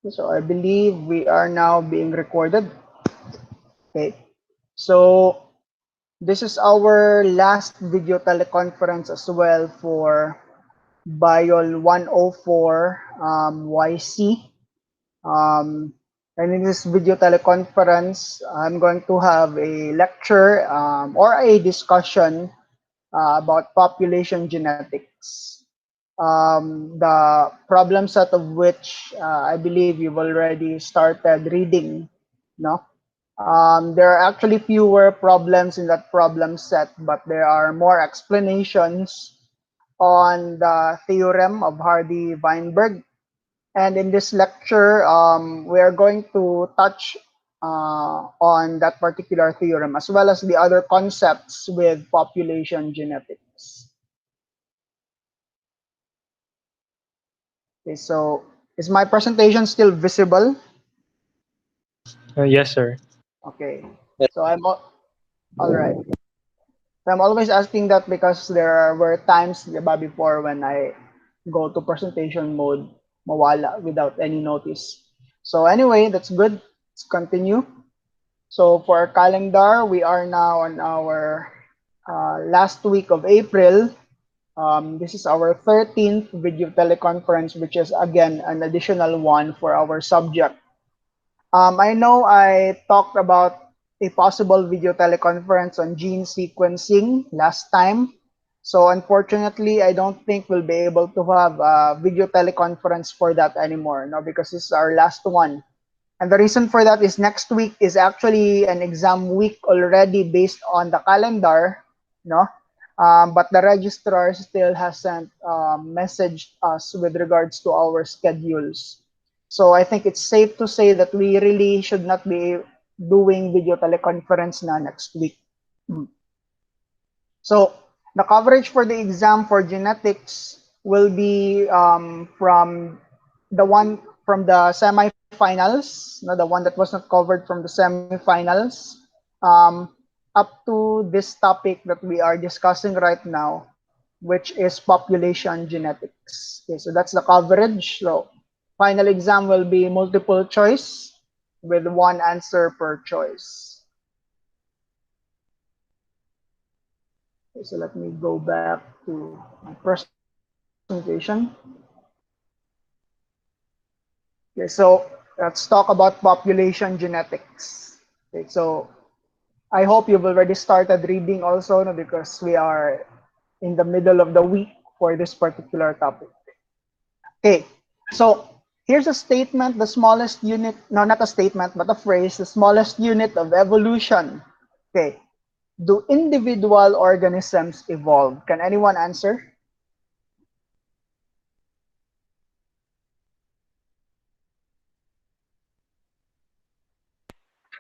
So I believe we are now being recorded. Okay. So this is our last video teleconference as well for BIOL 104 YC. Um, and in this video teleconference, I'm going to have a lecture or a discussion about population genetics. The problem set of which I believe you've already started reading, no? There are actually fewer problems in that problem set, but there are more explanations on the theorem of Hardy-Weinberg. And in this lecture, we are going to touch on that particular theorem as well as the other concepts with population genetics. Okay, so is my presentation still visible? Yes, sir. Okay, Yes. so all right. So I'm always asking that because were times, diba, before when I go to presentation mode, mawala without any notice. So anyway, that's good. Let's continue. So for our calendar, we are now on our last week of April. This is our 13th video teleconference, which is again an additional one for our subject. I know I talked about a possible video teleconference on gene sequencing last time. So unfortunately, I don't think we'll be able to have a video teleconference for that anymore, no, because this is our last one. And the reason for that is next week is actually an exam week already based on the calendar, no? But the registrar still hasn't messaged us with regards to our schedules. So I think it's safe to say that we really should not be doing video teleconference na next week. So the coverage for the exam for genetics will be from the one from the semifinals, no, the one that was not covered from the semifinals, um, up to this topic that we are discussing right now, which is population genetics. Okay, so that's the coverage. So final exam will be multiple choice with one answer per choice. Okay, so let me go back to my presentation. Okay, so let's talk about population genetics. Okay, so I hope you've already started reading also, no, because we are in the middle of the week for this particular topic. Okay, so here's a statement, the smallest unit, no, not a statement, but a phrase, the smallest unit of evolution. Okay, do individual organisms evolve? Can anyone answer?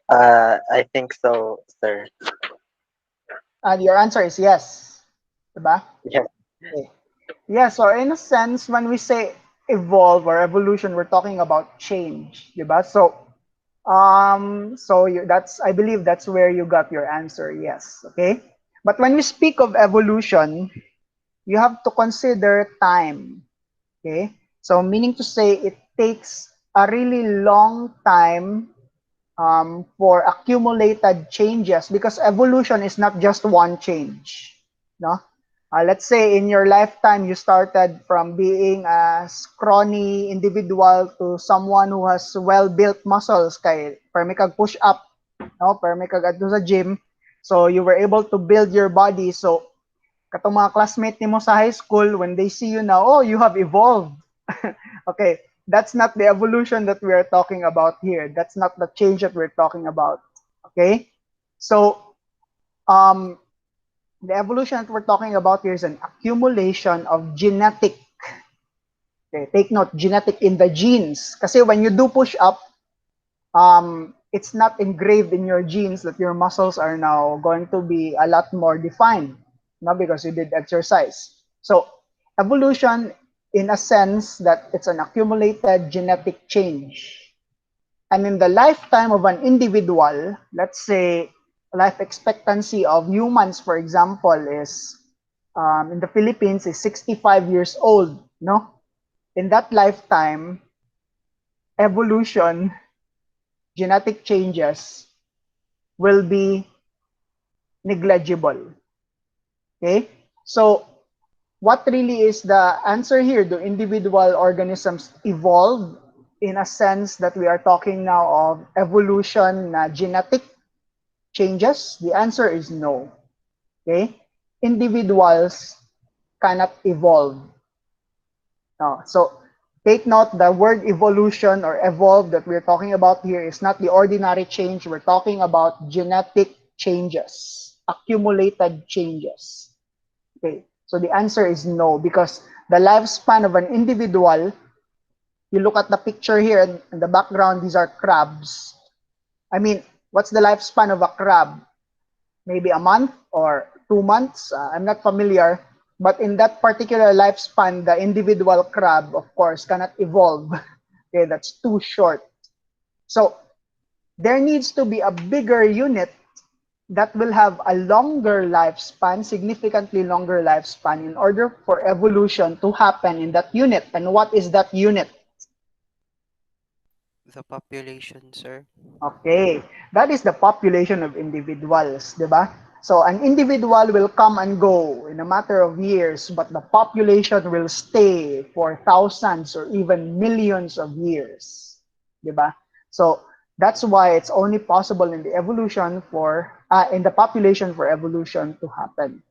I think so, sir. And your answer is yes. Diba? Yes. Okay. Yeah, so in a sense, when we say evolve or evolution, we're talking about change, diba? That's I believe that's where you got your answer, yes. Okay. But when we speak of evolution, you have to consider time. Okay. So meaning to say it takes a really long time for accumulated changes because evolution is not just one change. No? Let's say in your lifetime you started from being a scrawny individual to someone who has well-built muscles kay permi kag push up, no, permi kag adto sa gym, so you were able to build your body. So katong mga classmate nimo sa high school, when they see you now, oh, you have evolved. Okay, that's not the evolution that we are talking about here. That's not the change that we're talking about. Okay, so um, the evolution that we're talking about here is an accumulation of genetic. Okay, take note, genetic in the genes. Kasi when you do push up, it's not engraved in your genes that your muscles are now going to be a lot more defined, not because you did exercise. So evolution, in a sense, that it's an accumulated genetic change. And in the lifetime of an individual, let's say life expectancy of humans, for example, is in the Philippines is 65 years old. No, in that lifetime, evolution, genetic changes will be negligible. Okay? So, what really is the answer here? Do individual organisms evolve in a sense that we are talking now of evolution na genetic changes? The answer is no. Okay? Individuals cannot evolve. No. So take note, the word evolution or evolve that we're talking about here is not the ordinary change. We're talking about genetic changes, accumulated changes. Okay. So the answer is no, because the lifespan of an individual, you look at the picture here in the background, these are crabs. I mean, what's the lifespan of a crab? Maybe a month or 2 months. I'm not familiar. But in that particular lifespan, the individual crab, of course, cannot evolve. Okay, that's too short. So there needs to be a bigger unit that will have a longer lifespan, significantly longer lifespan, in order for evolution to happen in that unit. And what is that unit? The population, sir. Okay, that is the population of individuals, di ba? So an individual will come and go in a matter of years, but the population will stay for thousands or even millions of years, di ba? So that's why it's only possible in the evolution for in the population for evolution to happen.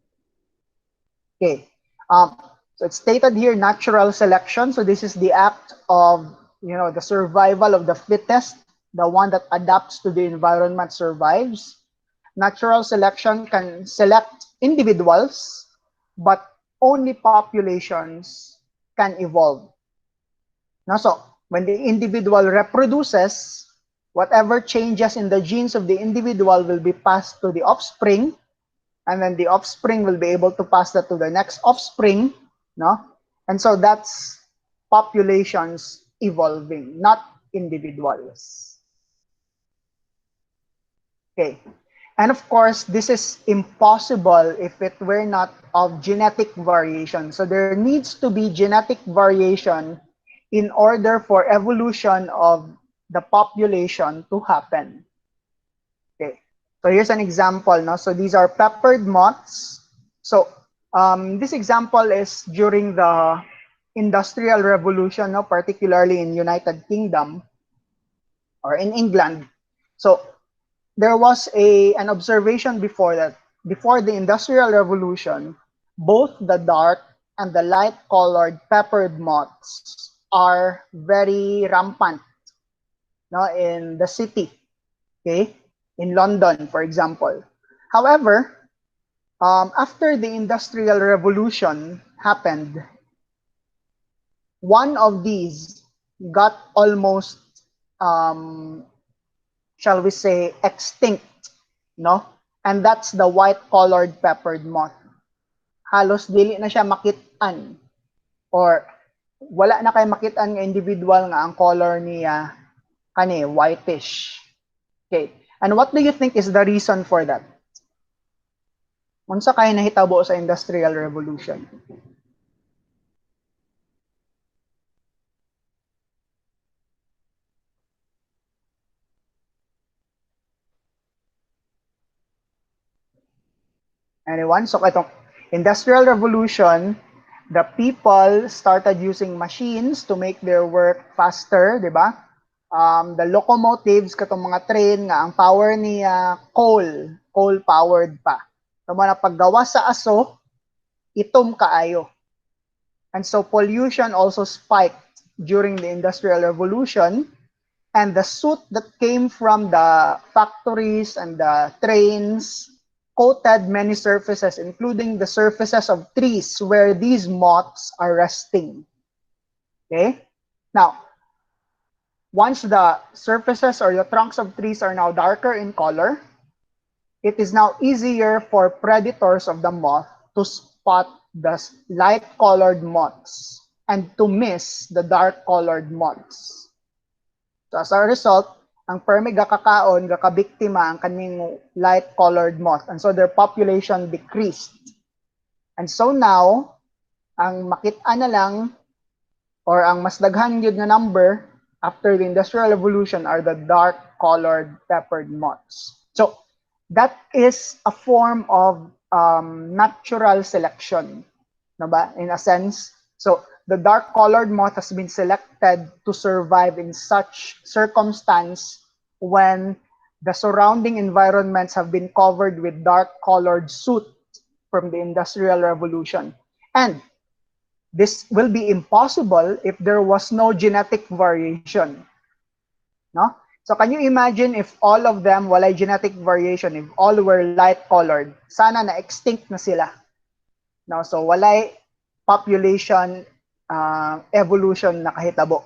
Okay. So it's stated here natural selection. So this is the act of the survival of the fittest, the one that adapts to the environment survives. Natural selection can select individuals, but only populations can evolve. Now, so when the individual reproduces, whatever changes in the genes of the individual will be passed to the offspring, and then the offspring will be able to pass that to the next offspring, no? And so that's populations evolving, not individuals. Okay. And of course, this is impossible if it were not of genetic variation. So there needs to be genetic variation in order for evolution of the population to happen. Okay. So here's an example. No? So these are peppered moths. So this example is during the Industrial Revolution, no? Particularly in United Kingdom or in England. So there was an observation before that. Before the Industrial Revolution, both the dark and the light colored peppered moths are very rampant, no, in the city. Okay, in London, for example. However, after the Industrial Revolution happened, one of these got almost, um, shall we say, extinct, no? And that's the white-collared peppered moth. Halos dili na siya makitaan, or wala na kay makitaan nga individual nga ang color niya kani whitish. Okay. And what do you think is the reason for that? Unsa kay nahitabo sa Industrial Revolution? Anyone? So itong Industrial Revolution, the people started using machines to make their work faster, di ba? The locomotives, katong mga train nga ang power niya coal powered pa. So mga paggawa sa aso, itom kaayo. And so pollution also spiked during the Industrial Revolution, and the soot that came from the factories and the trains coated many surfaces, including the surfaces of trees where these moths are resting. Okay? Now, once the surfaces or the trunks of trees are now darker in color, it is now easier for predators of the moth to spot the light-colored moths and to miss the dark-colored moths. So as a result, ang permi gakakaon, gakabiktima ang kaning light-colored moth. And so their population decreased. And so now, ang makita na lang, or ang mas daghan yun na number, after the Industrial Revolution are the dark colored peppered moths. So that is a form of natural selection, no ba? In a sense. So the dark colored moth has been selected to survive in such circumstance when the surrounding environments have been covered with dark colored soot from the Industrial Revolution. And this will be impossible if there was no genetic variation. No? So can you imagine if all of them walay genetic variation, if all were light colored, sana na-extinct na sila. No? So walay population evolution na kahitabo.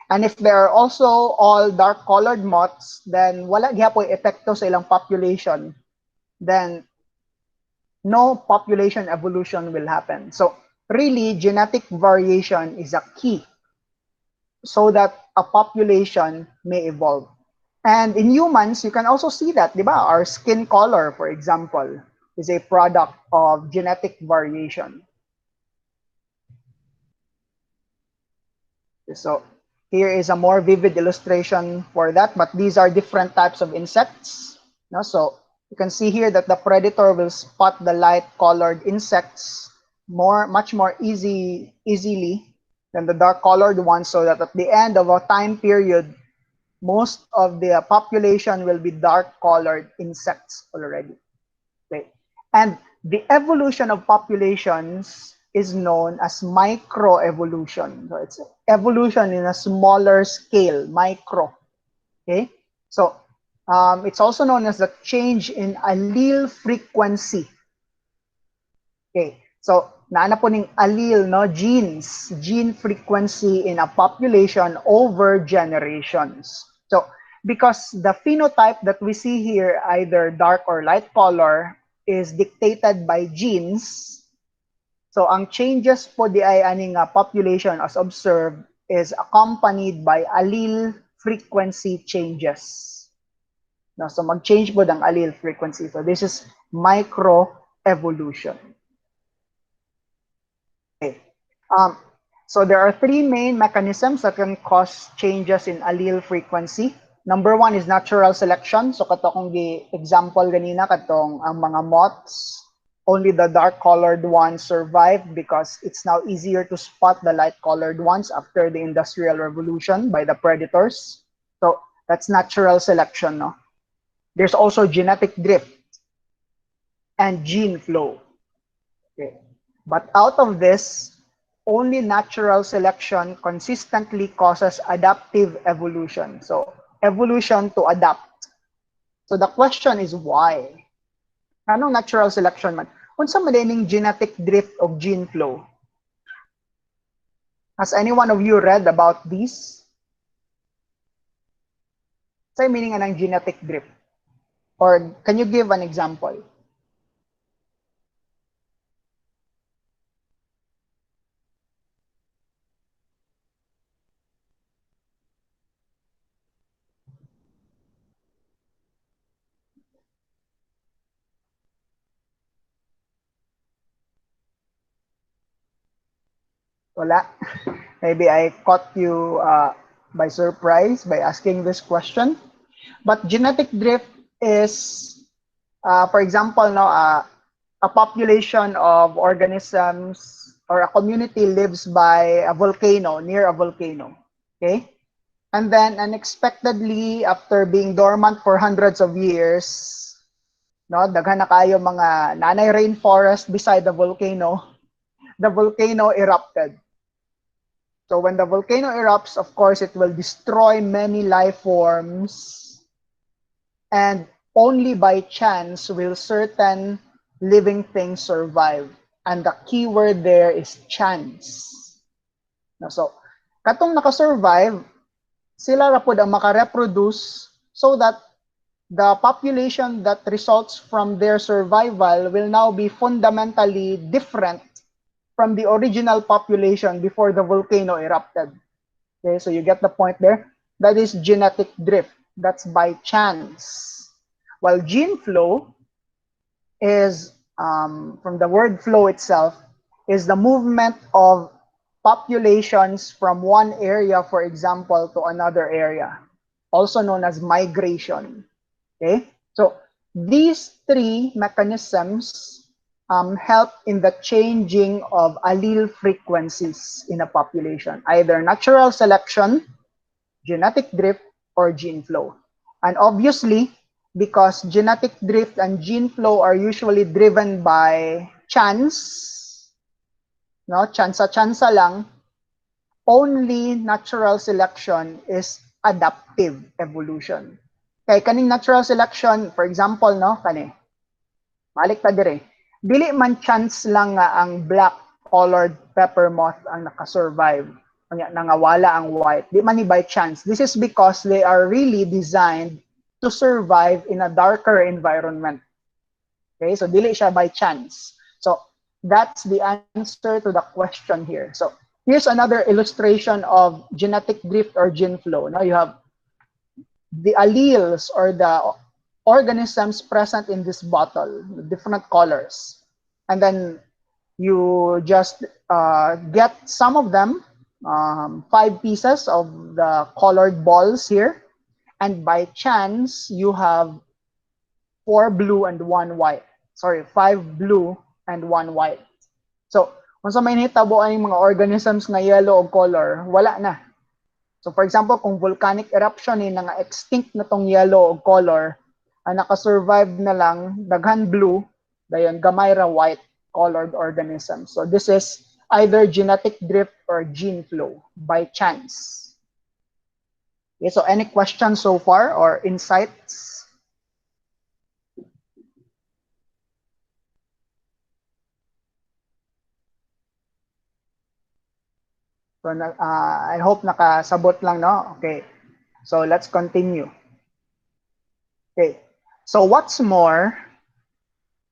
And if they are also all dark colored moths, then wala gyapon epekto sa ilang population. Then no population evolution will happen. So really, genetic variation is a key so that a population may evolve. And in humans, you can also see that, di ba? Our skin color, for example, is a product of genetic variation. So here is a more vivid illustration for that, but these are different types of insects. No? So you can see here that the predator will spot the light-colored insects much more easily than the dark-colored ones, so that at the end of a time period, most of the population will be dark-colored insects already. Okay? And the evolution of populations is known as microevolution. So it's evolution in a smaller scale, micro. Okay? So it's also known as the change in allele frequency. Okay. So naana po ning allele, no, genes, gene frequency in a population over generations. So because the phenotype that we see here, either dark or light color, is dictated by genes. So ang changes po di ay aning population as observed is accompanied by allele frequency changes. No, so mag-change po ang allele frequency. So this is microevolution. Okay. So there are three main mechanisms that can cause changes in allele frequency. Number one is natural selection. So kato kung example ganina katong ang mga moths, only the dark colored ones survived because it's now easier to spot the light colored ones after the Industrial Revolution by the predators. So that's natural selection, no? There's also genetic drift and gene flow. Okay. But out of this, only natural selection consistently causes adaptive evolution. So evolution to adapt. So the question is why? Anong natural selection man? Unsa man dining genetic drift o gene flow? Has any one of you read about these? Say meaning anang genetic drift? Or can you give an example? Wala. Maybe I caught you by surprise by asking this question. But genetic drift is, for example, no, a population of organisms or a community lives by a volcano, near a volcano. Okay? And then unexpectedly, after being dormant for hundreds of years, no, daghan na kayo mga nanay rainforest beside the volcano erupted. So when the volcano erupts, of course, it will destroy many life forms, and only by chance will certain living things survive. And the key word there is chance. So, katong nakasurvive, sila ra pud ang makareproduce so that the population that results from their survival will now be fundamentally different from the original population before the volcano erupted. Okay, so you get the point there? That is genetic drift. That's by chance. While gene flow is, from the word flow itself, is the movement of populations from one area, for example, to another area, also known as migration. Okay, so these three mechanisms help in the changing of allele frequencies in a population, either natural selection, genetic drift, or gene flow. And obviously, because genetic drift and gene flow are usually driven by chance, no, tsansa-tsansa lang, only natural selection is adaptive evolution. Kay kaning natural selection, for example, no, kani, balik ta dire. Dili man chance lang nga ang black colored pepper moth ang nakasurvive. Kanya nangawala ang white. Di man ni by chance. This is because they are really designed to survive in a darker environment. Okay, so dili siya by chance. So that's the answer to the question here. So here's another illustration of genetic drift or gene flow. Now you have the alleles or the organisms present in this bottle, different colors. And then you just get some of them, 5 pieces of the colored balls here. And by chance, you have 4 blue and 1 white. Sorry, 5 blue and 1 white. So, kung sa may nahitabo ay mga organisms na yellow o color, wala na. So for example, kung volcanic eruption ni nga extinct na tong yellow o color, ang nakasurvive na lang daghan blue, dayon gamay ra white colored organisms. So this is either genetic drift or gene flow by chance. Okay, so any questions so far or insights? So I hope nakasabot lang, no? Okay. So let's continue. Okay. So what's more,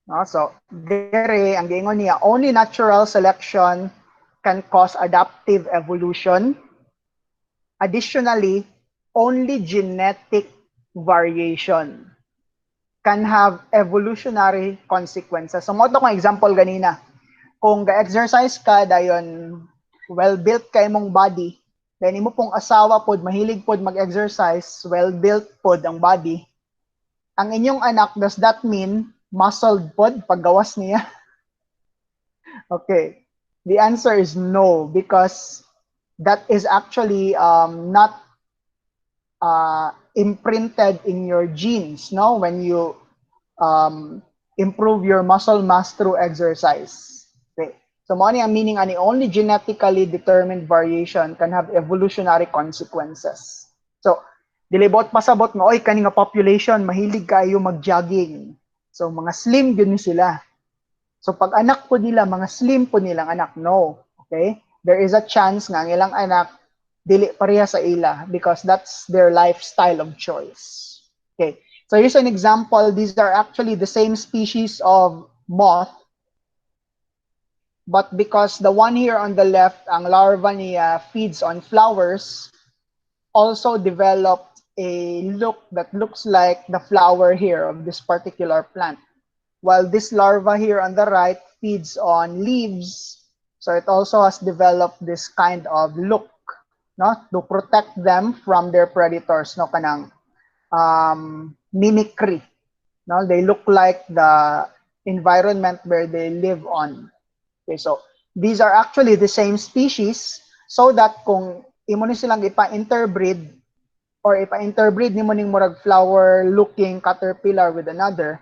no? So there ang giingon niya, only natural selection can cause adaptive evolution. Additionally, only genetic variation can have evolutionary consequences. So mo to kung example ganina. Kung ga-exercise ka dayon well-built kay mong body, then imo pong asawa pod mahilig pod mag-exercise, well-built pod ang body. Ang inyong anak, does that mean muscled pod paggawas niya? Okay. The answer is no, because that is actually not imprinted in your genes, no? When you improve your muscle mass through exercise. Okay. So mo ni ang meaning ani only genetically determined variation can have evolutionary consequences. So dilibot pasabot nga oy kani nga population mahilig kayo mag-jogging. So mga slim yun ni sila. So pag anak po nila, mga slim po nilang anak, no. Okay? There is a chance nga ang ilang anak dili pareha sa ila because that's their lifestyle of choice. Okay. So here's an example. These are actually the same species of moth, but because the one here on the left, ang larva niya feeds on flowers, also developed a look that looks like the flower here of this particular plant. While this larva here on the right feeds on leaves, so it also has developed this kind of look, no, to protect them from their predators, no, kanang mimicry. No, they look like the environment where they live on. Okay, so these are actually the same species, so that kung imo ni silang ipa-interbreed or ipa-interbreed nimo ning murag flower looking caterpillar with another,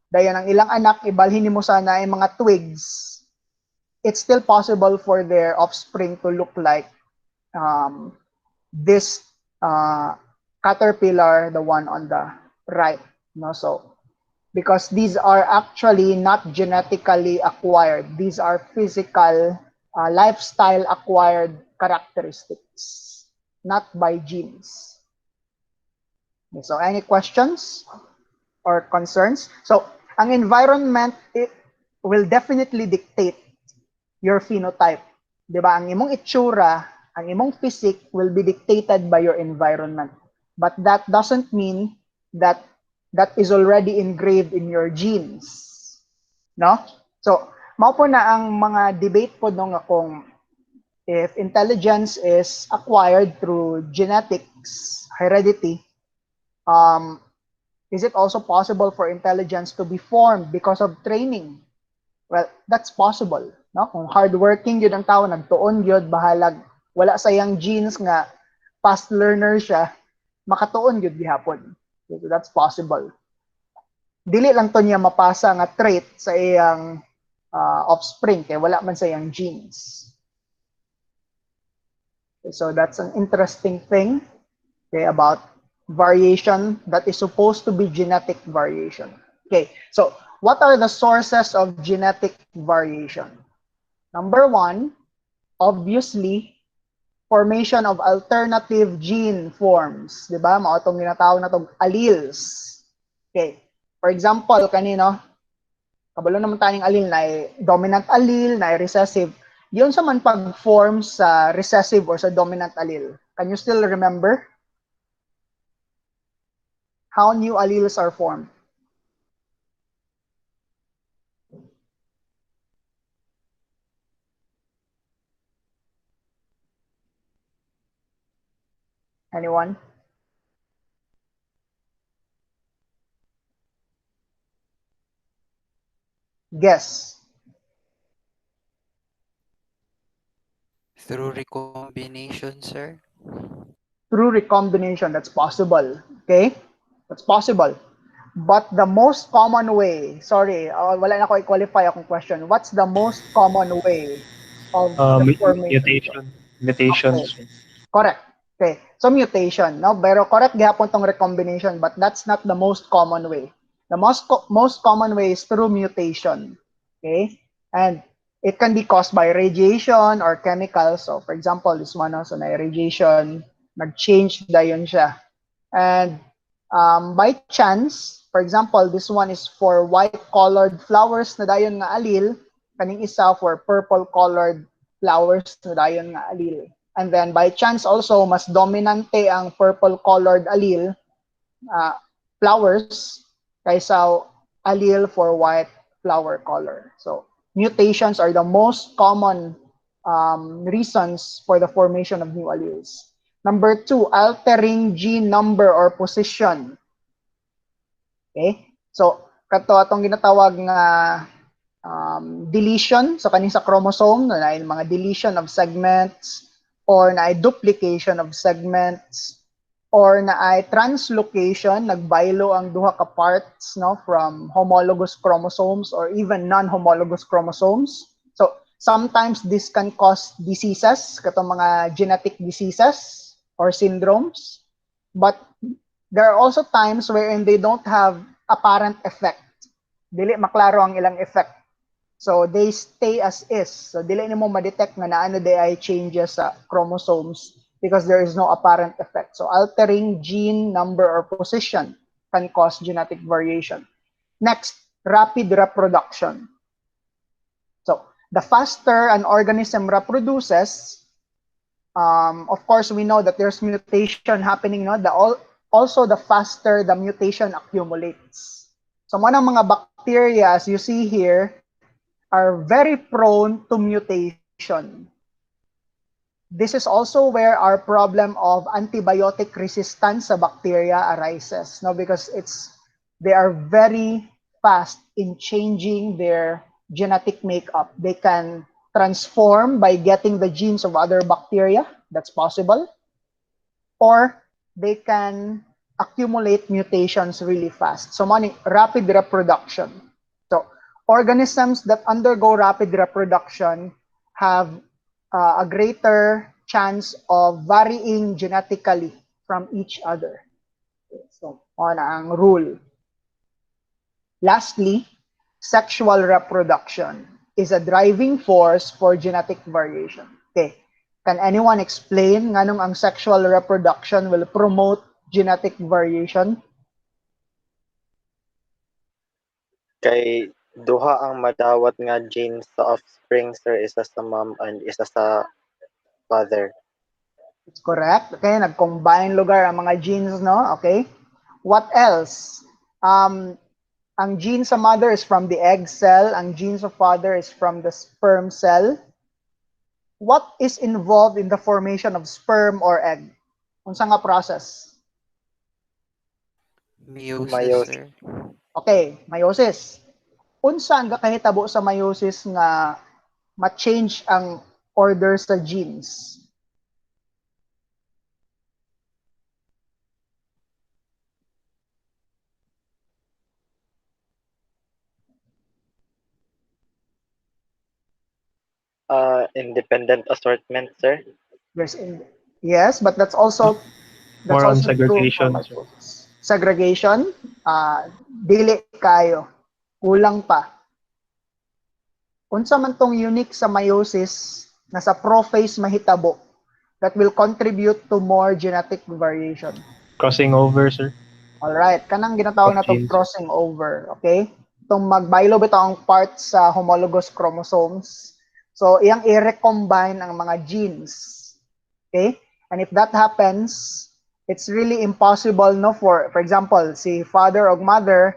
dayon ang ilang anak ibalhin nimo sana ay mga twigs, it's still possible for their offspring to look like this caterpillar, the one on the right, no? So because these are actually not genetically acquired, these are physical lifestyle acquired characteristics, not by genes. Okay, so any questions or concerns? So ang environment, it will definitely dictate your phenotype. Diba? Ang imong itsura, ang imong physique will be dictated by your environment. But that doesn't mean that that is already engraved in your genes. No? So, mao po na ang mga debate po nung kung If intelligence is acquired through genetics, heredity, um, is it also possible for intelligence to be formed because of training? Well, that's possible. No? Kung hardworking yun ang tao, nagtuon yun, bahalag, wala sayang genes nga, fast learner siya, makatuon yun gihapon. So that's possible. Dili lang to niya mapasa nga trait sa iyang offspring, kaya wala man sa iyang genes. Okay, so that's an interesting thing, okay, about variation that is supposed to be genetic variation. Okay, so what are the sources of genetic variation? Number one, obviously, formation of alternative gene forms. Di ba? Mao itong ginatawag na itong alleles. Okay. For example, kanino, kabalo naman tayong allele na dominant allele, na recessive. Yun sa man pag-form sa recessive or sa dominant allele. Can you still remember how new alleles are formed? Anyone? Guess. Through recombination, sir. Through recombination, that's possible. Okay? That's possible. But the most common way, sorry, wala na ko i-qualify akong question. What's the most common way of the formation? Okay. Mutations. Correct. Okay. So mutation, no? Pero correct gihapon tong recombination, but that's not the most common way. The most common way is through mutation. Okay? And it can be caused by radiation or chemicals. So for example, this one also na radiation, nag-change dayon siya. And by chance, for example, this one is for white colored flowers na dayon nga allele, kaning isa for purple colored flowers na dayon nga allele. And then by chance also, mas dominante ang purple colored allele flowers kaysa allele for white flower color. So mutations are the most common reasons for the formation of new alleles. Number two, altering gene number or position. Okay? So, kato atong ginatawag nga deletion so kaning sa chromosome na mga deletion of segments or na duplication of segments or na translocation, nagbaylo ang duha ka parts no from homologous chromosomes or even non-homologous chromosomes. So sometimes this can cause diseases, katong mga genetic diseases or syndromes. But there are also times wherein they don't have apparent effect. Dili maklaro ang ilang effect. So they stay as is. So dili nimo ma-detect nga naano day ay changes sa chromosomes because there is no apparent effect. So altering gene number or position can cause genetic variation. Next, rapid reproduction. So the faster an organism reproduces, of course we know that there's mutation happening, no? Also the faster the mutation accumulates. So mga bacteria, as you see here, are very prone to mutation. This is also where our problem of antibiotic resistance sa bacteria arises, no? Because they are very fast in changing their genetic makeup. They can transform by getting the genes of other bacteria, that's possible, or they can accumulate mutations really fast. So, rapid reproduction. So, organisms that undergo rapid reproduction have a greater chance of varying genetically from each other. Okay, so, on ang rule. Lastly, sexual reproduction is a driving force for genetic variation. Okay. Can anyone explain nganong ang sexual reproduction will promote genetic variation? Kay duha ang madawat nga genes sa offspring, sir, isa sa mom and isa sa father. It's correct. Okay, nag-combine lugar ang mga genes, no? Okay. What else? Ang gene sa mother is from the egg cell, ang gene sa father is from the sperm cell. what is involved in the formation of sperm or egg? Unsa nga process? Meiosis, Mayos. sir. Okay, meiosis. Unsa ang gakahitabo sa meiosis nga ma-change ang order sa genes? Independent assortment, sir. There's in, yes, but that's More on also true for segregation, sir. mitosis. Segregation, dili kayo, kulang pa. Unsa man tong unique sa meiosis na sa prophase mahitabo that will contribute to more genetic variation. Crossing over, sir, Alright, kanang ginatawag of na itong genes. crossing over, okay? Itong mag-bilo bitaw ang part sa homologous chromosomes. So, iyang i-recombine ang mga genes. Okay? And if that happens, it's really impossible, no, for example, si father o mother,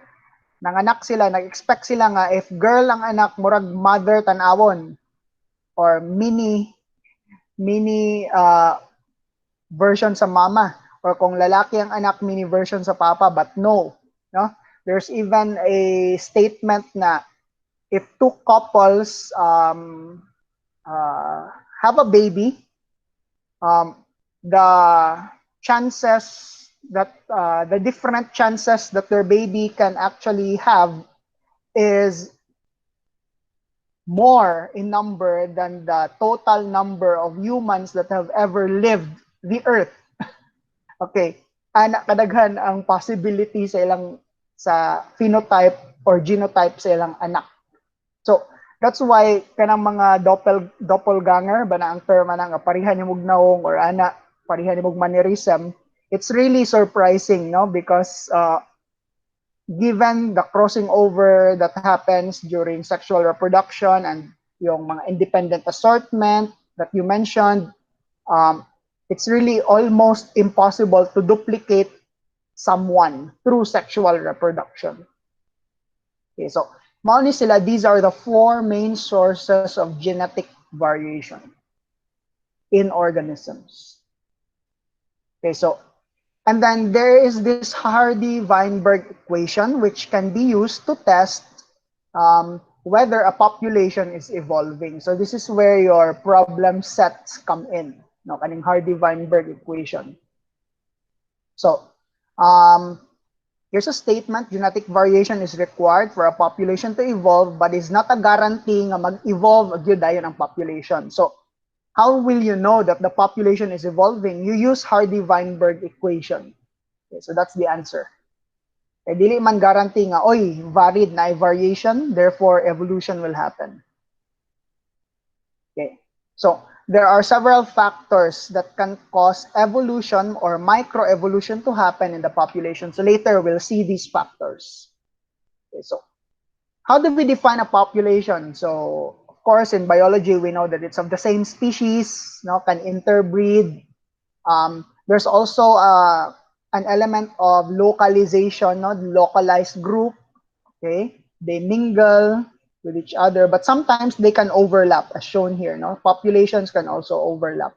nanganak sila, nag-expect sila nga, if girl ang anak, murag mother tanawon, or mini version sa mama, or kung lalaki ang anak, mini version sa papa, but no, no, there's even a statement na if two couples uh, have a baby, um, the chances that the different chances that their baby can actually have is more in number than the total number of humans that have ever lived the earth. Okay. Anak kadaghan ang possibility sa ilang sa phenotype or genotype sa ilang anak. So, that's why kanang mga doppelganger ba na ang term na nga parihan ni mugnaong or ana parihan ni mannerism, it's really surprising, no, because given the crossing over that happens during sexual reproduction and yung mga independent assortment that you mentioned, um, it's really almost impossible to duplicate someone through sexual reproduction. Okay, so mao ni sila, these are the four main sources of genetic variation in organisms. Okay, so and then there is this Hardy-Weinberg equation which can be used to test whether a population is evolving. So this is where your problem sets come in. No, kaning Hardy-Weinberg equation. So here's a statement: genetic variation is required for a population to evolve, but is not a guarantee nga mag-evolve gyud dayon ang population. So how will you know that the population is evolving? You use Hardy-Weinberg equation. Okay, so that's the answer. Eh, dili man guarantee nga, oy, varied na variation, therefore evolution will happen. Okay. So, there are several factors that can cause evolution or microevolution to happen in the population. So, later we'll see these factors. Okay, so, how do we define a population? So, of course, in biology, we know that it's of the same species, no, can interbreed. There's also an element of localization, no, localized group. Okay, they mingle with each other, but sometimes they can overlap, as shown here. No, populations can also overlap.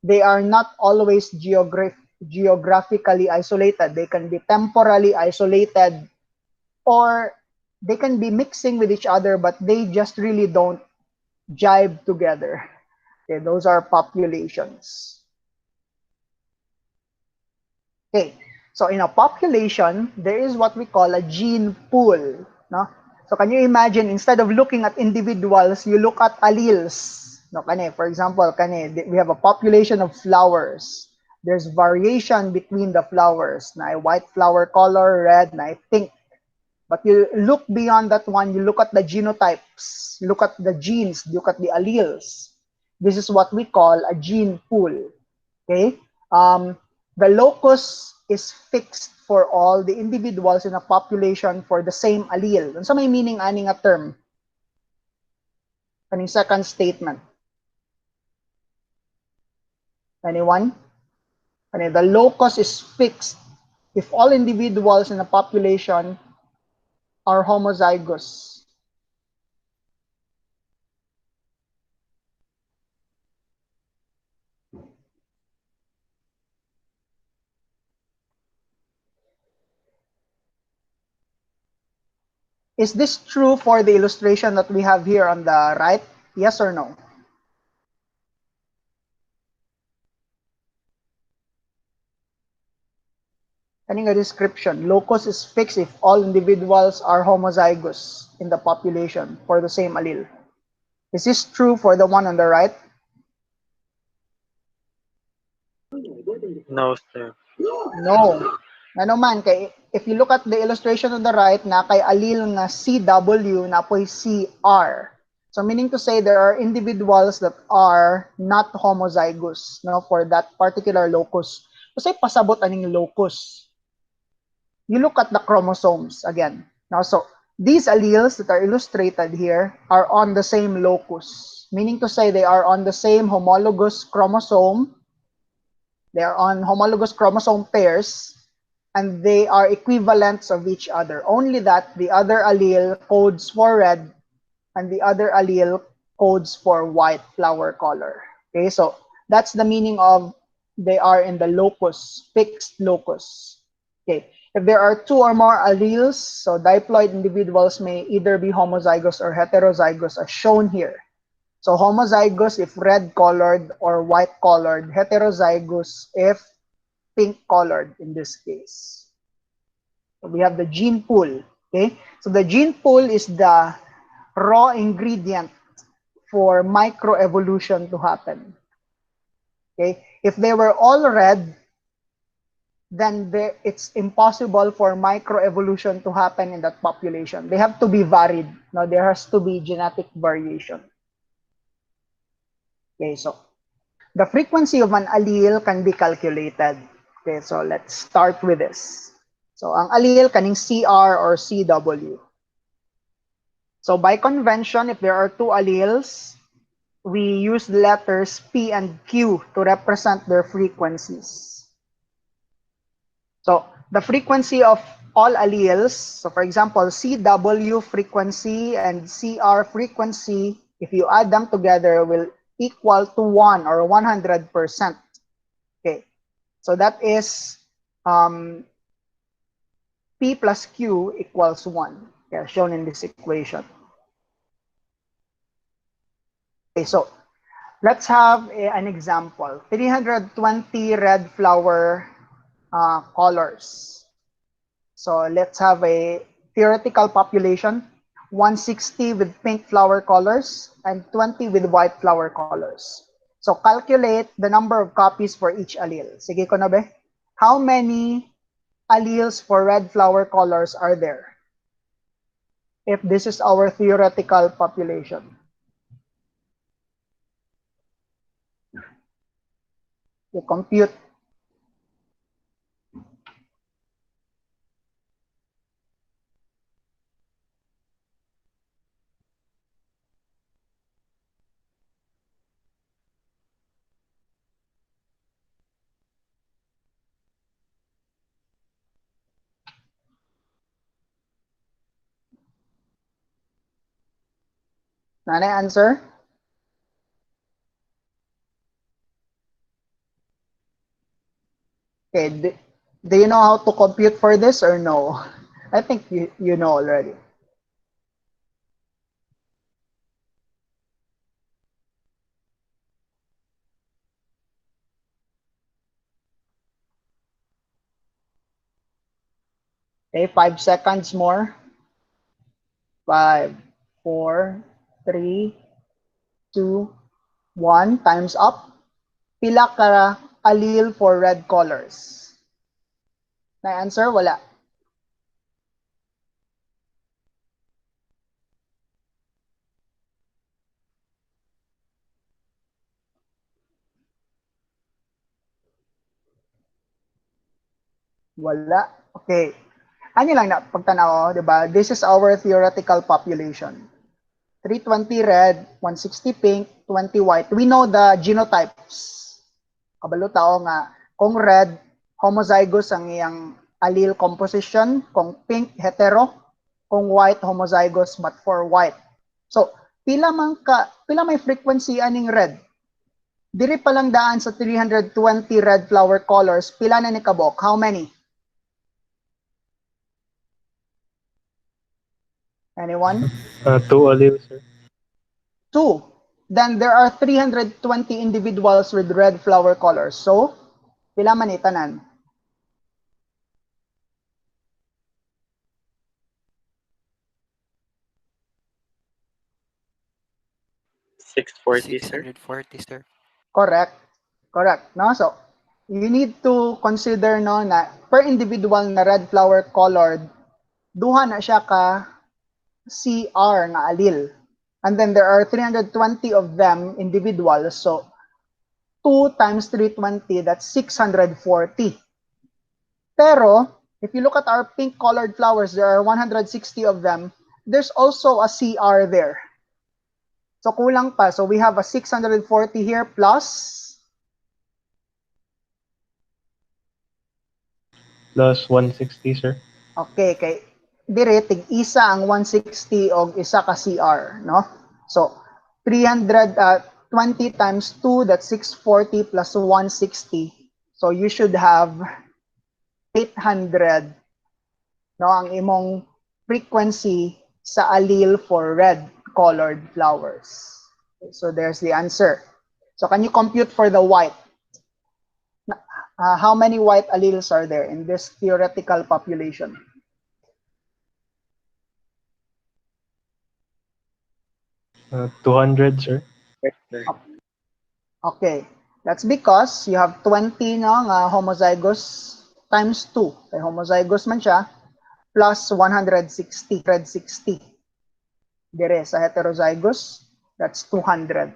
They are not always geographically isolated. They can be temporally isolated, or they can be mixing with each other, but they just really don't jibe together. Okay, those are populations. Okay, so in a population, there is what we call a gene pool. No? So can you imagine, instead of looking at individuals, you look at alleles. No, kani, for example, kani, we have a population of flowers. There's variation between the flowers. Na white flower color, red, na pink. But you look beyond that one, you look at the genotypes, you look at the genes, look at the alleles. This is what we call a gene pool. Okay? The locus is fixed for all the individuals in a population for the same allele. Ano sa may meaning ani nga term? Kaning second statement. Anyone? The locus is fixed if all individuals in a population are homozygous. Is this true for the illustration that we have here on the right? Yes or no? Aning a description. Locus is fixed if all individuals are homozygous in the population for the same allele. Is this true for the one on the right? No, sir. No. Ano man, kay, if you look at the illustration on the right, na kay allele nga CW, na po'y CR. So meaning to say there are individuals that are not homozygous, no, for that particular locus. Kasi pasabot aning locus. You look at the chromosomes again. Now, so these alleles that are illustrated here are on the same locus, meaning to say they are on the same homologous chromosome. They are on homologous chromosome pairs, and they are equivalents of each other. Only that the other allele codes for red and the other allele codes for white flower color. Okay, so that's the meaning of they are in the locus, fixed locus. Okay, if there are two or more alleles, so diploid individuals may either be homozygous or heterozygous as shown here. So homozygous if red colored or white colored, heterozygous if pink colored in this case. So we have the gene pool. Okay, so the gene pool is the raw ingredient for microevolution to happen. Okay, if they were all red, then it's impossible for microevolution to happen in that population. They have to be varied. Now there has to be genetic variation. Okay, so the frequency of an allele can be calculated. Okay, so let's start with this. So ang allele kaning CR or CW. So by convention, if there are two alleles, we use the letters P and Q to represent their frequencies. So the frequency of all alleles, so for example, CW frequency and CR frequency, if you add them together, will equal to 1 or 100%. Okay, so that is P plus Q equals 1, okay, shown in this equation. Okay, so let's have an example. 320 red flower colors. So let's have a theoretical population, 160 with pink flower colors and 20 with white flower colors. So calculate the number of copies for each allele. Sige ko na be? How many alleles for red flower colors are there? If this is our theoretical population. You compute. Nanay answer? Okay, do you know how to compute for this or no? I think you know already. Okay, 5 seconds more. 5, 4, 3, 2, 1. Time's up. Pila ka allele for red colors? Na answer? Wala. Wala. Okay. Ano lang na pagtanaw, 'di ba? This is our theoretical population. 320 red, 160 pink, 20 white. We know the genotypes. Kabalo tao nga kung red homozygous ang iyang allele composition, kung pink hetero, kung white homozygous but for white. So, pila may frequency aning red? Diri pa lang daan sa 320 red flower colors, pila na ni kabok? How many? Anyone? 2 alleles, sir. 2. Then there are 320 individuals with red flower colors. So, pila man itanan? 640, sir. 640, sir. Correct. Correct. No? So, you need to consider no na per individual na red flower colored, duha na siya ka CR na allele. And then there are 320 of them individuals. So, 2 times 320, that's 640. Pero, if you look at our pink colored flowers, there are 160 of them. There's also a CR there. So, kulang pa. So, we have a 640 here plus, Plus 160, sir. okay, kay dire tig-isa ang 160 og isa ka CR, no? So 320 times 2, that's 640 plus 160. So you should have 800, no, ang imong frequency sa allele for red colored flowers. Okay, so there's the answer. So can you compute for the white? How many white alleles are there in this theoretical population? 200, sir. Yes, sir. Okay. That's because you have 20 no nga homozygous times 2. Kay homozygous man siya plus 160. Dire sa heterozygous, that's 200.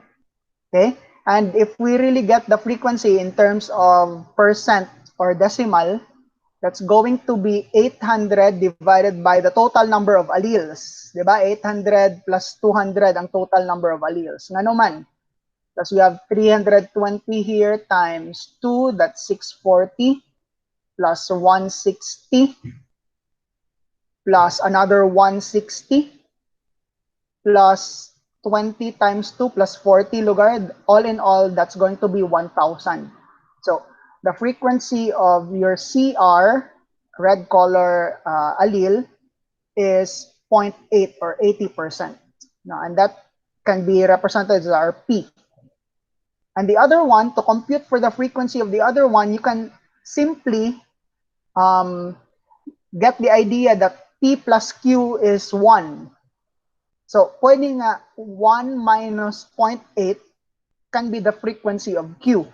Okay? And if we really get the frequency in terms of percent or decimal, that's going to be 800 divided by the total number of alleles. Diba? 800 plus 200 ang total number of alleles. Nga naman, because we have 320 here times 2, that's 640, plus 160, plus another 160, plus 20 times 2 plus 40 lugard. All in all, that's going to be 1,000. So the frequency of your CR, red color allele, is 0.8 or 80%. Now, and that can be represented as our P. And the other one, to compute for the frequency of the other one, you can simply get the idea that P plus Q is 1. So, pwede nga 1 minus 0.8 can be the frequency of Q.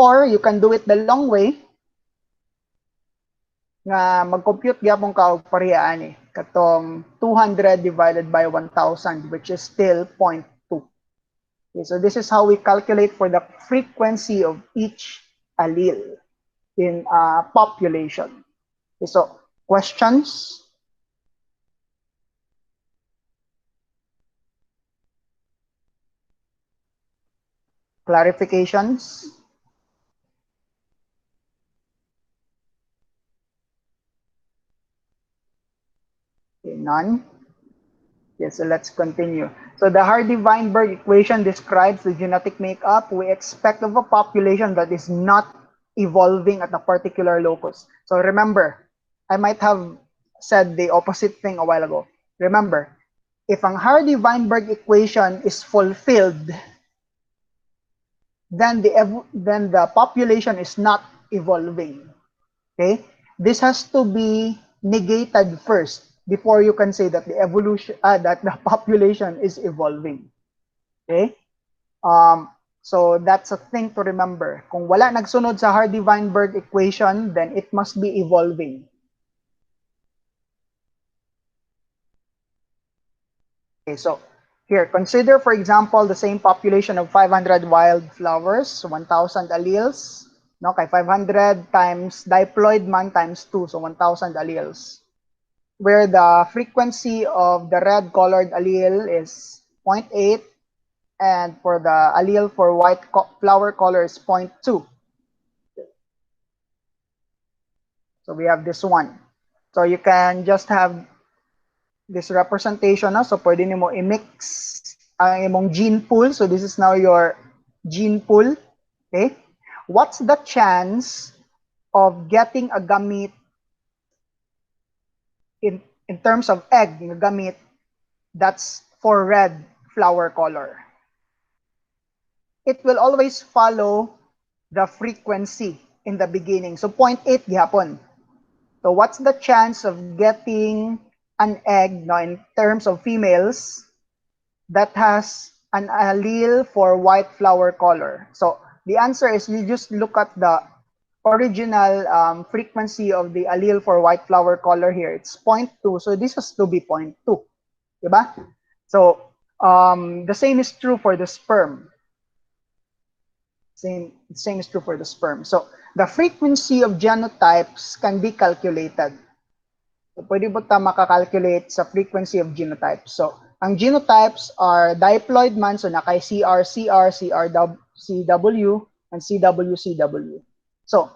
Or you can do it the long way, nga mag-compute gyapon ka og parehaan katong 200 divided by 1,000, which is still 0.2. Okay, so this is how we calculate for the frequency of each allele in a population. Okay, so questions? Clarifications? Okay, none? Yes, so let's continue. So the Hardy-Weinberg equation describes the genetic makeup we expect of a population that is not evolving at a particular locus. So remember, I might have said the opposite thing a while ago. Remember, if ang Hardy-Weinberg equation is fulfilled, then the population is not evolving. Okay? This has to be negated first before you can say that that the population is evolving. Okay? So that's a thing to remember. Kung wala nagsunod sa Hardy-Weinberg equation, then it must be evolving. Okay, so here, consider for example the same population of 500 wildflowers, 1,000 alleles. No, kay 500 times diploid man times 2, so 1,000 alleles. Where the frequency of the red colored allele is 0.8 and for the allele for white flower color is 0.2. So we have this one. So you can just have this representation. No? So pwede nimo i-mix ang imong gene pool. So this is now your gene pool. Okay? What's the chance of getting a gamete in terms of egg, yung gamete That's for red flower color. It will always follow the frequency in the beginning. So 0.8 gihapon. So what's the chance of getting an egg no, in terms of females that has an allele for white flower color? So the answer is you just look at the original frequency of the allele for white flower color here. It's 0.2. So this has to be 0.2. Diba? So the same is true for the sperm. Same is true for the sperm. So the frequency of genotypes can be calculated. So pwede po ta makakalculate sa frequency of genotypes. So ang genotypes are diploid man, so nakay CR, CR, CR, CW, and CW, CW. So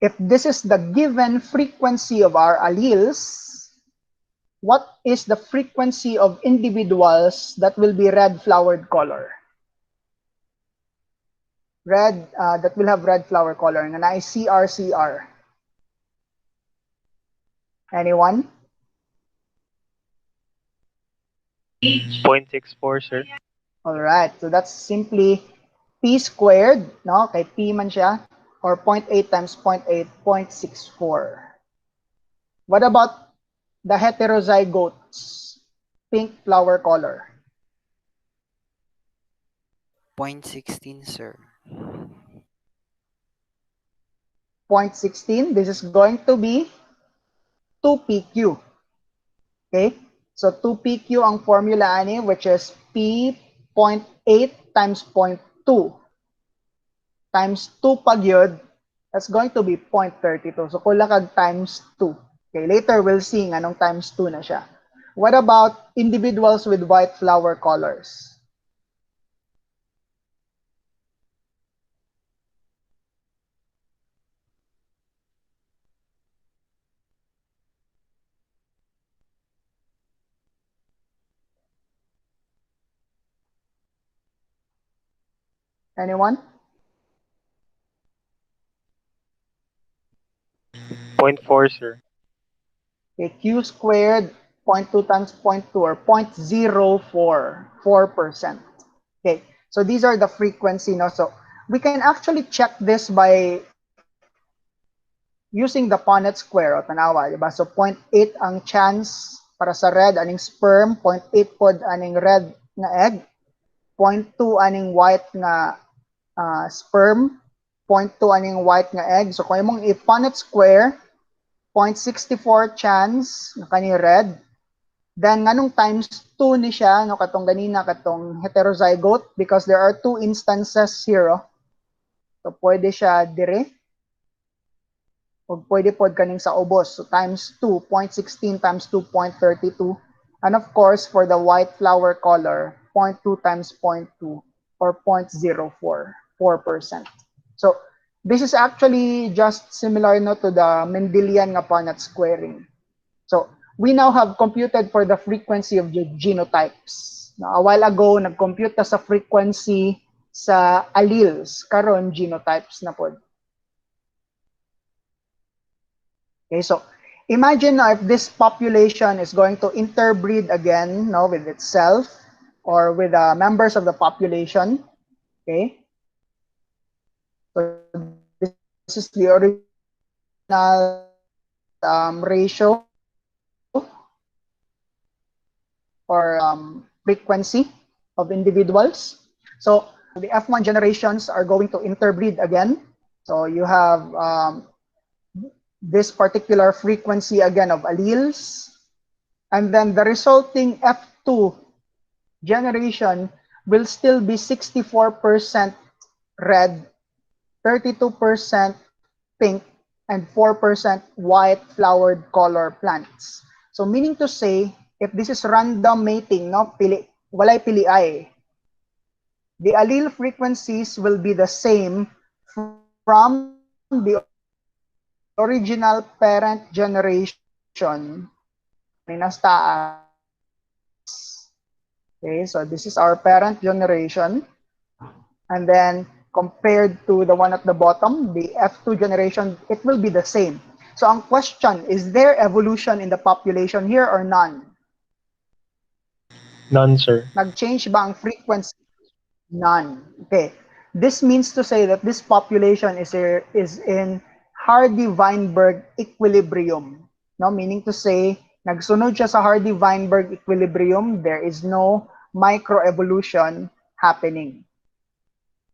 if this is the given frequency of our alleles, what is the frequency of individuals that will be red flowered color? Red, that will have red flower color. And I CR, CR. Anyone? 0.64, sir. All right. So that's simply p squared, no? Kay p man siya, or 0.8 times 0.8, 0.64. What about the heterozygotes? Pink flower color. 0.16, sir. 0.16. This is going to be 2pq. Okay? So 2pq ang formula ani, which is p 0.8 times 0.2 times 2 pag yun, that's going to be 0.32. So kung lakag times 2. Okay, later we'll see anong times 2 na siya. What about individuals with white flower colors? Anyone? 0.4, sir. Okay, q squared 0.2 times 0.2 or 0.04, 4%. Okay, so these are the frequency. No? So we can actually check this by using the Punnett square o tanawa, diba? So 0.8 ang chance para sa red aning sperm, 0.8 pod aning red na egg, 0.2 aning white na sperm, 0.2 aning white nga egg. So kung imong i-Punnett square, 0.64 chance na kani red. Then nganong times 2 ni siya no katong ganina katong heterozygote because there are two instances here. Oh. So pwede siya dire. O pwede pod kaning sa ubos. So times 2, 0.16 times 2, 0.32. And of course, for the white flower color, 0.2 times 0.2 or 0.04, 4%. So this is actually just similar no, to the Mendelian nga Punnett squaring. So we now have computed for the frequency of the genotypes. Now, a while ago, nag-compute ta sa frequency sa alleles. Karon genotypes na pod. Okay, so imagine now if this population is going to interbreed again no, with itself or with members of the population. Okay, so this is the original ratio or frequency of individuals. So the F1 generations are going to interbreed again. So you have this particular frequency again of alleles. And then the resulting F2 generation will still be 64% red, 32% pink, and 4% white flowered color plants. So meaning to say, if this is random mating, no, walay piliay, the allele frequencies will be the same from the original parent generation minas taas. Okay, so this is our parent generation. And then compared to the one at the bottom, the F2 generation, it will be the same. So ang question, is there evolution in the population here or none? None, sir. Nag-change ba ang frequency? None. Okay. This means to say that this population is in Hardy-Weinberg equilibrium. No, meaning to say, nagsunod siya sa Hardy-Weinberg equilibrium, there is no microevolution happening.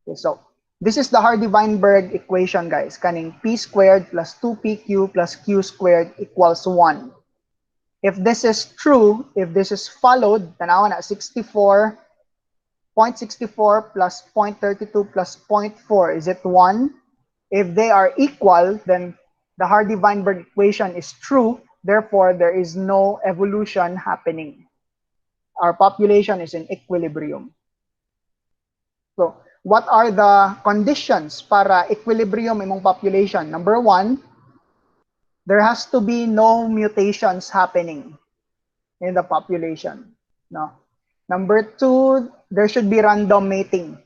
Okay, so this is the Hardy-Weinberg equation, guys. Kaning p squared plus 2pq plus q squared equals 1. If this is true, if this is followed, tanawa na 64, 0.64 plus 0.32 plus 0.4, is it 1? If they are equal, then the Hardy-Weinberg equation is true. Therefore, there is no evolution happening. Our population is in equilibrium. So, what are the conditions para equilibrium imong population? Number 1, there has to be no mutations happening in the population. No. Number 2, there should be random mating.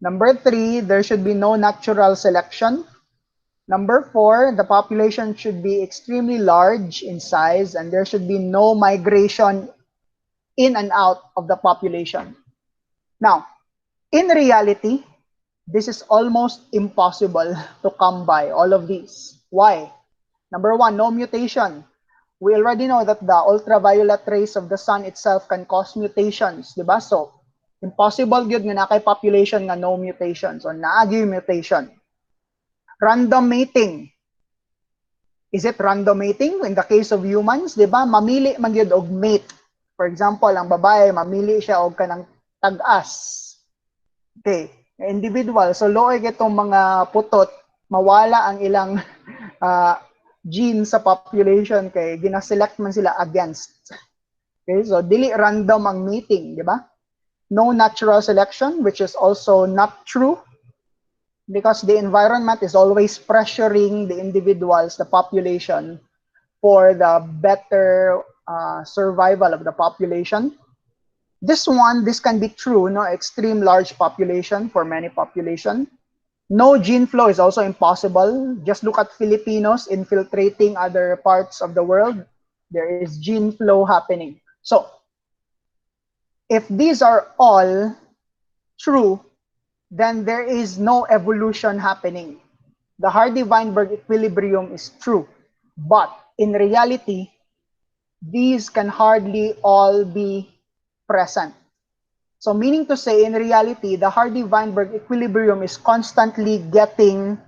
Number 3, there should be no natural selection. Number 4, the population should be extremely large in size and there should be no migration in and out of the population. Now, in reality, this is almost impossible to come by all of these. Why? Number 1, no mutation. We already know that the ultraviolet rays of the sun itself can cause mutations, di ba? So, impossible gyud nga nakay population nga no mutations or naagi mutation. Random mating. Is it random mating? In the case of humans, di ba? Mamili man gyud og mate. For example, ang babae, mamili siya og kanang tag-as. Okay, individual. So, loe itong mga putot, mawala ang ilang gene sa population kay ginaselect man sila against. Okay, so dili random ang mating, di ba? No natural selection, which is also not true because the environment is always pressuring the individuals, the population, for the better survival of the population. This can be true, no? Extreme large population for many population. No gene flow is also impossible. Just look at Filipinos infiltrating other parts of the world. There is gene flow happening. So, if these are all true, then there is no evolution happening. The Hardy-Weinberg equilibrium is true. But in reality, these can hardly all be present. So meaning to say, in reality, the Hardy-Weinberg equilibrium is constantly getting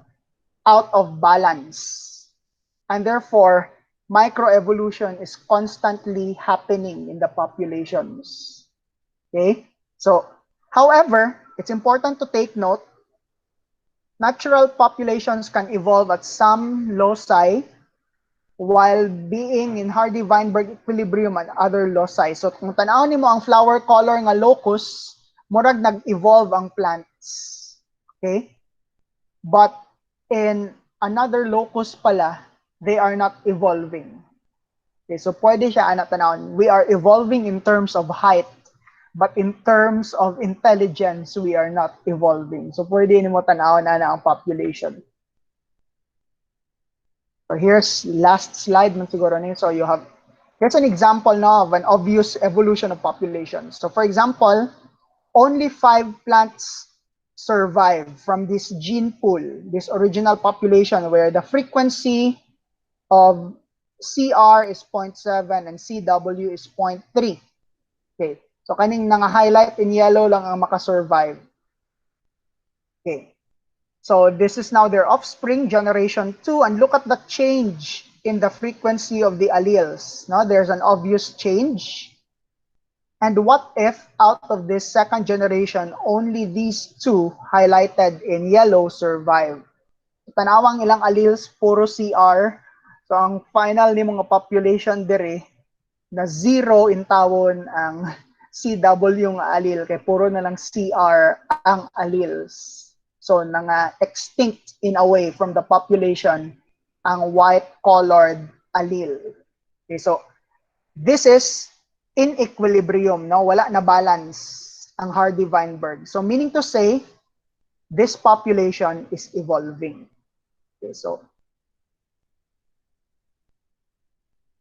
out of balance. And therefore, microevolution is constantly happening in the populations. Okay? So, however, it's important to take note, natural populations can evolve at some loci while being in Hardy-Weinberg equilibrium and other loci. So kung tanaw nimo ang flower color nga locus, murag nag-evolve ang plants. Okay? But in another locus pala, they are not evolving. Okay, so pwede siya ana tanawon. We are evolving in terms of height, but in terms of intelligence, we are not evolving. So pwede nimo tanawon ana ang population. So here's last slide man siguro niyo. So here's an example now of an obvious evolution of population. So for example, only 5 plants survive from this gene pool, this original population where the frequency of CR is 0.7 and CW is 0.3. Okay. So kaning nanga-highlight in yellow lang ang makasurvive. Okay. So this is now their offspring, generation 2, and look at the change in the frequency of the alleles. Now there's an obvious change. And what if out of this second generation, only these 2 highlighted in yellow survive? Tanawang ilang alleles, puro CR. So ang final ni mga population dire, na 0 in tawon ang CW nga allele, kay puro na lang CR ang alleles. So, extinct in a way from the population ang white-colored allele. Okay, so, this is in equilibrium, no? Wala na balance ang Hardy-Weinberg. So, meaning to say, this population is evolving. Okay, so,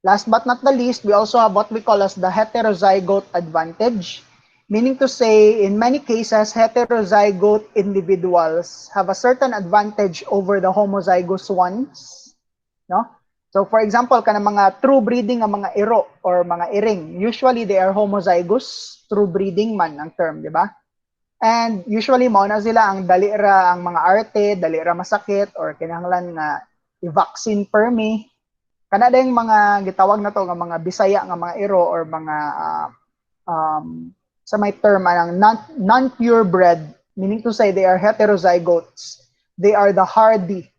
Last but not the least, we also have what we call as the heterozygote advantage, meaning to say, in many cases, heterozygote individuals have a certain advantage over the homozygous ones. No? So for example, kana mga true breeding ang mga iro or mga iring, usually they are homozygous, true breeding man ang term, di ba? And usually mo na sila ang dali ra ang mga arte, dali ra masakit or kinahanglan nga i-vaccine permi. Kana dayong mga gitawag na to nga mga Bisaya nga mga iro or mga sa may term anang non-purebred, meaning to say they are heterozygotes. They are the hardy,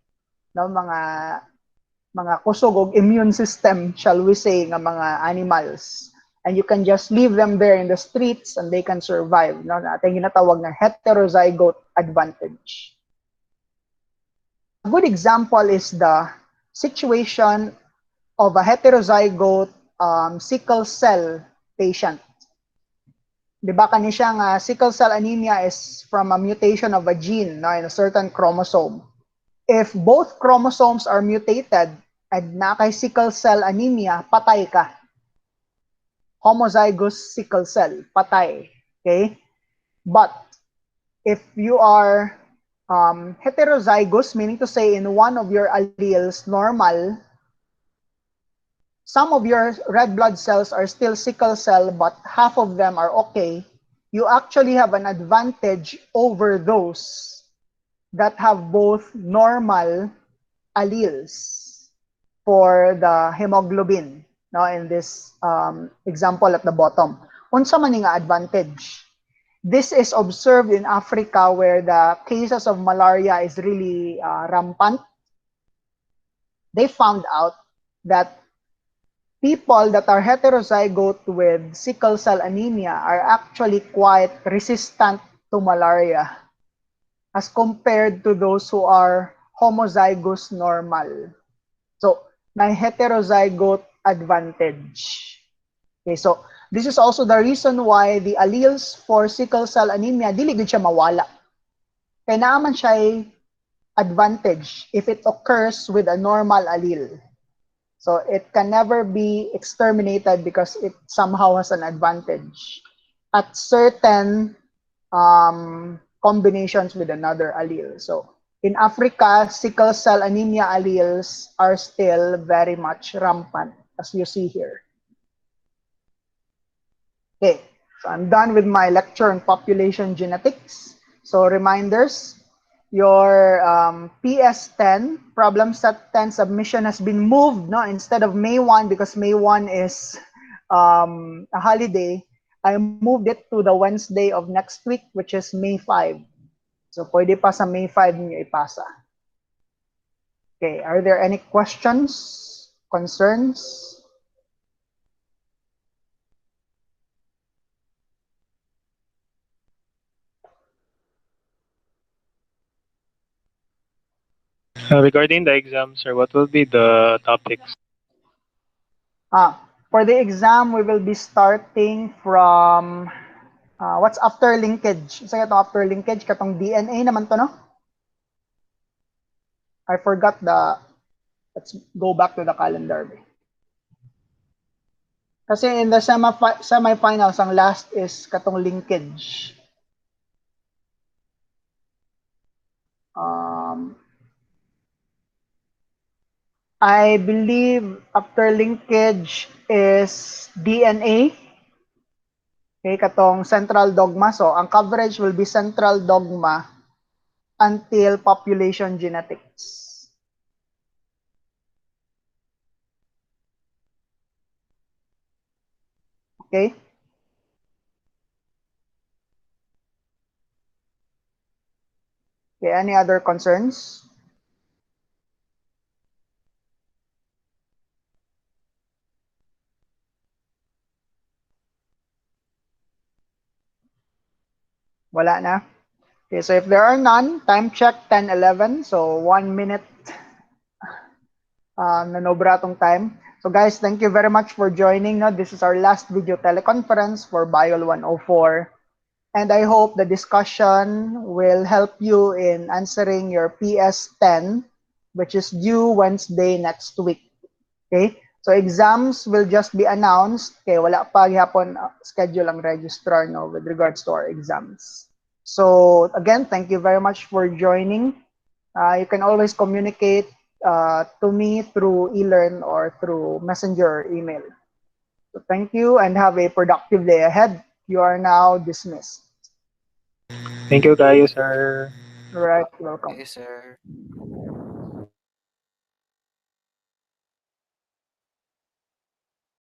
no, mga kusog og immune system, shall we say, nga mga animals. And you can just leave them there in the streets and they can survive. No? Natin ginatawag na heterozygote advantage. A good example is the situation of a heterozygote sickle cell patient. Di ba kani siya nga sickle cell anemia is from a mutation of a gene, no, in a certain chromosome. If both chromosomes are mutated and na kay sickle cell anemia, patay ka. Homozygous sickle cell, patay. Okay? But if you are heterozygous, meaning to say in one of your alleles normal, some of your red blood cells are still sickle cell, but half of them are okay, you actually have an advantage over those that have both normal alleles for the hemoglobin, no, in this example at the bottom. Unsa man nga advantage? This is observed in Africa where the cases of malaria is really rampant. They found out that people that are heterozygote with sickle cell anemia are actually quite resistant to malaria as compared to those who are homozygous normal. So, may heterozygote advantage. Okay, so this is also the reason why the alleles for sickle cell anemia dili gid siya mawala. Kaya naaman siya advantage if it occurs with a normal allele. So it can never be exterminated because it somehow has an advantage at certain combinations with another allele. So in Africa, sickle cell anemia alleles are still very much rampant, as you see here. Okay, so I'm done with my lecture on population genetics. So reminders, your PS10 problem set 10 submission has been moved, no, instead of May 1 because May 1 is a holiday. I moved it to the Wednesday of next week, which is May 5. So pwede pa sa May 5 niyo ipasa. Okay, are there any questions, concerns? Regarding the exam, sir, what will be the topics? For the exam, we will be starting from what's after linkage. Isa itong after linkage, katong DNA naman to, no? I forgot the, let's go back to the calendar. Kasi in the semifinals, ang last is katong linkage. I believe after linkage is DNA. Okay, katong central dogma. So, ang coverage will be central dogma until population genetics. Okay? Okay, any other concerns? Wala na? Okay, so if there are none, time check 10:11. So 1 minute nanobra tong time. So guys, thank you very much for joining. No? This is our last video teleconference for BIOL 104. And I hope the discussion will help you in answering your PS10, which is due Wednesday next week. Okay? So exams will just be announced. Okay, wala pa gihapon schedule ang registrar no with regards to our exams. So again, thank you very much for joining. You can always communicate to me through eLearn or through messenger or email. So thank you and have a productive day ahead. You are now dismissed. Thank you, guys, sir. All right, Okay, welcome. sir.